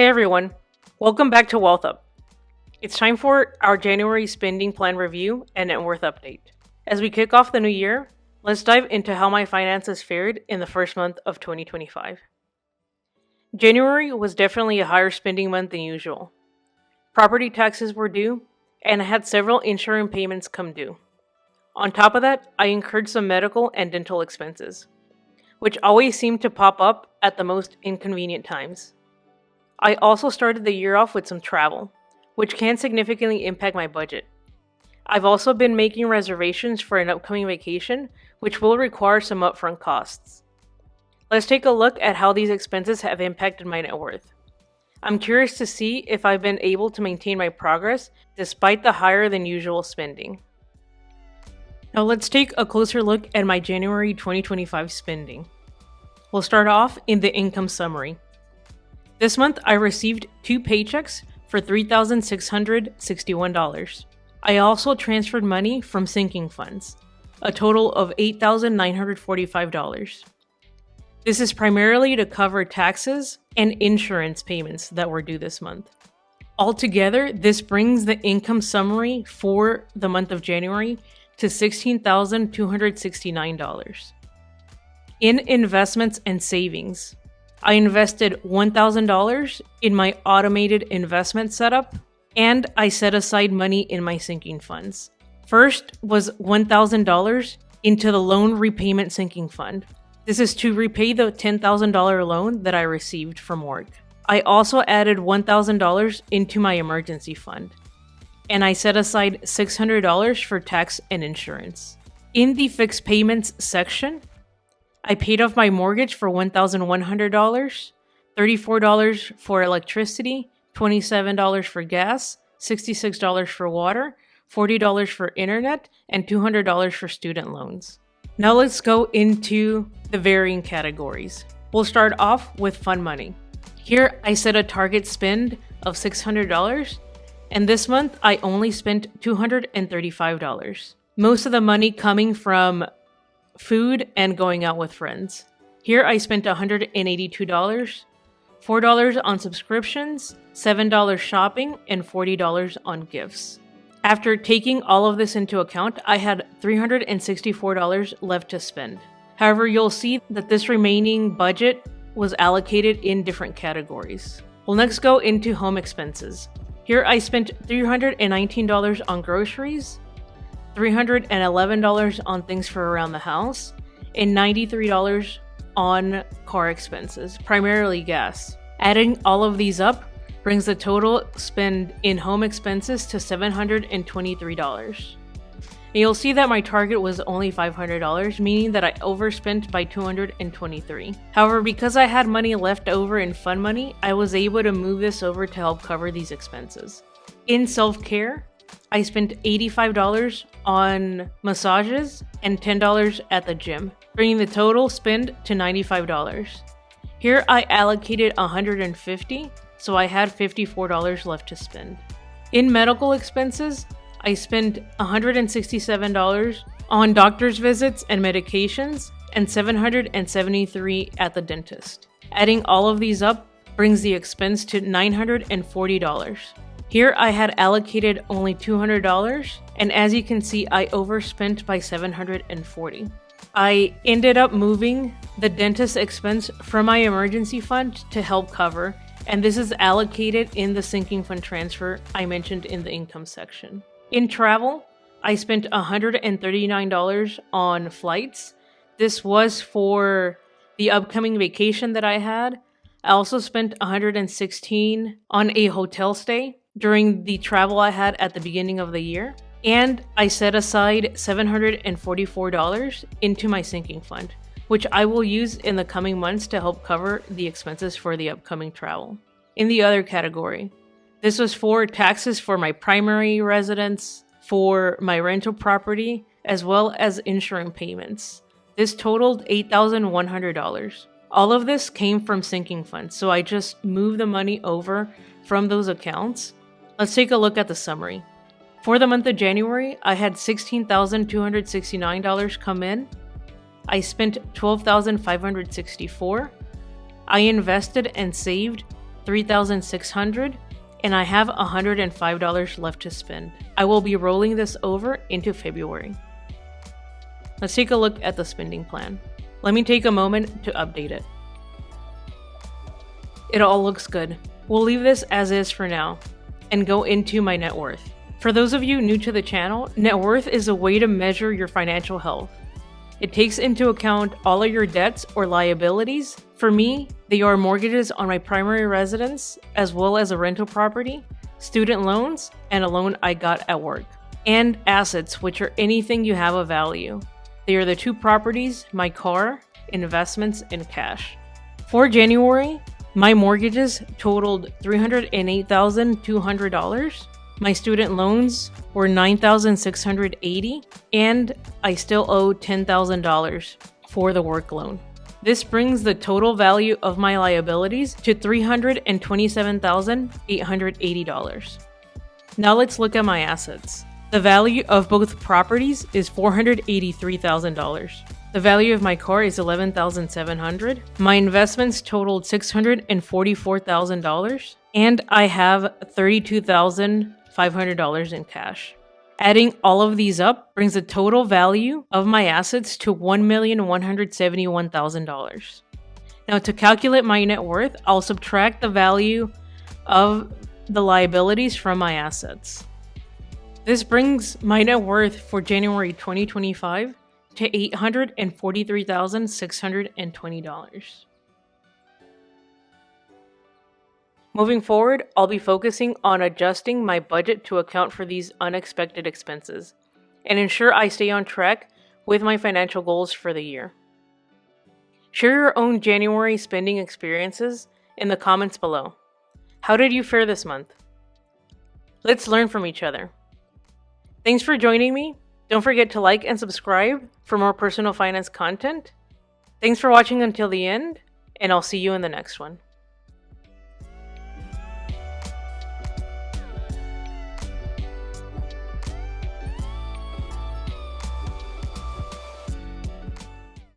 Hey everyone, welcome back to Wealth Up. It's time for our January spending plan review and net worth update. As we kick off the new year, let's dive into how my finances fared in the first month of 2025. January was definitely a higher spending month than usual. Property taxes were due, and I had several insurance payments come due. On top of that, I incurred some medical and dental expenses, which always seem to pop up at the most inconvenient times. I also started the year off with some travel, which can significantly impact my budget. I've also been making reservations for an upcoming vacation, which will require some upfront costs. Let's take a look at how these expenses have impacted my net worth. I'm curious to see if I've been able to maintain my progress despite the higher than usual spending. Now let's take a closer look at my January 2025 spending. We'll start off in the income summary. This month, I received 2 paychecks for $3,661. I also transferred money from sinking funds, a total of $8,945. This is primarily to cover taxes and insurance payments that were due this month. Altogether, this brings the income summary for the month of January to $16,269. In investments and savings, I invested $1,000 in my automated investment setup, and I set aside money in my sinking funds. First was $1,000 into the loan repayment sinking fund. This is to repay the $10,000 loan that I received from work. I also added $1,000 into my emergency fund, and I set aside $600 for tax and insurance. In the fixed payments section, I paid off my mortgage for $1,100, $34 for electricity, $27 for gas, $66 for water, $40 for internet, and $200 for student loans. Now let's go into the varying categories. We'll start off with fun money. Here I set a target spend of $600, and this month I only spent $235. Most of the money coming from food and going out with friends. Here I spent $182, $4 on subscriptions, $7 shopping, and $40 on gifts. After taking all of this into account, I had $364 left to spend. However, you'll see that this remaining budget was allocated in different categories. We'll next go into home expenses. Here I spent $319 on groceries, $311 on things for around the house, and $93 on car expenses, primarily gas. Adding all of these up brings the total spend in home expenses to $723. And you'll see that my target was only $500, meaning that I overspent by $223. However, because I had money left over in fun money, I was able to move this over to help cover these expenses. In self-care, I spent $85 on massages and $10 at the gym, bringing the total spend to $95. Here I allocated $150, so I had $54 left to spend. In medical expenses, I spent $167 on doctor's visits and medications, and $773 at the dentist. Adding all of these up brings the expense to $940. Here I had allocated only $200, and as you can see, I overspent by $740. I ended up moving the dentist expense from my emergency fund to help cover, and this is allocated in the sinking fund transfer I mentioned in the income section. In travel, I spent $139 on flights. This was for the upcoming vacation that I had. I also spent $116 on a hotel stay during the travel I had at the beginning of the year, and I set aside $744 into my sinking fund, which I will use in the coming months to help cover the expenses for the upcoming travel. In the other category, this was for taxes for my primary residence, for my rental property, as well as insurance payments. This totaled $8,100. All of this came from sinking funds, so I just moved the money over from those accounts. Let's take a look at the summary. For the month of January, I had $16,269 come in. I spent $12,564. I invested and saved $3,600, and I have $105 left to spend. I will be rolling this over into February. Let's take a look at the spending plan. Let me take a moment to update it. It all looks good. We'll leave this as is for now and go into my net worth. For those of you new to the channel, net worth is a way to measure your financial health. It takes into account all of your debts or liabilities. For me, they are mortgages on my primary residence, as well as a rental property, student loans, and a loan I got at work. And assets, which are anything you have of value. They are the two properties, my car, investments, and cash. For January, my mortgages totaled $308,200. My student loans were $9,680, and I still owe $10,000 for the work loan. This brings the total value of my liabilities to $327,880. Now let's look at my assets. The value of both properties is $483,000. The value of my car is $11,700. My investments totaled $644,000, and I have $32,500 in cash. Adding all of these up brings the total value of my assets to $1,171,000. Now, to calculate my net worth, I'll subtract the value of the liabilities from my assets. This brings my net worth for January 2025 to $843,620. Moving forward, I'll be focusing on adjusting my budget to account for these unexpected expenses and ensure I stay on track with my financial goals for the year. Share your own January spending experiences in the comments below. How did you fare this month? Let's learn from each other. Thanks for joining me. Don't forget to like and subscribe for more personal finance content. Thanks for watching until the end, and I'll see you in the next one.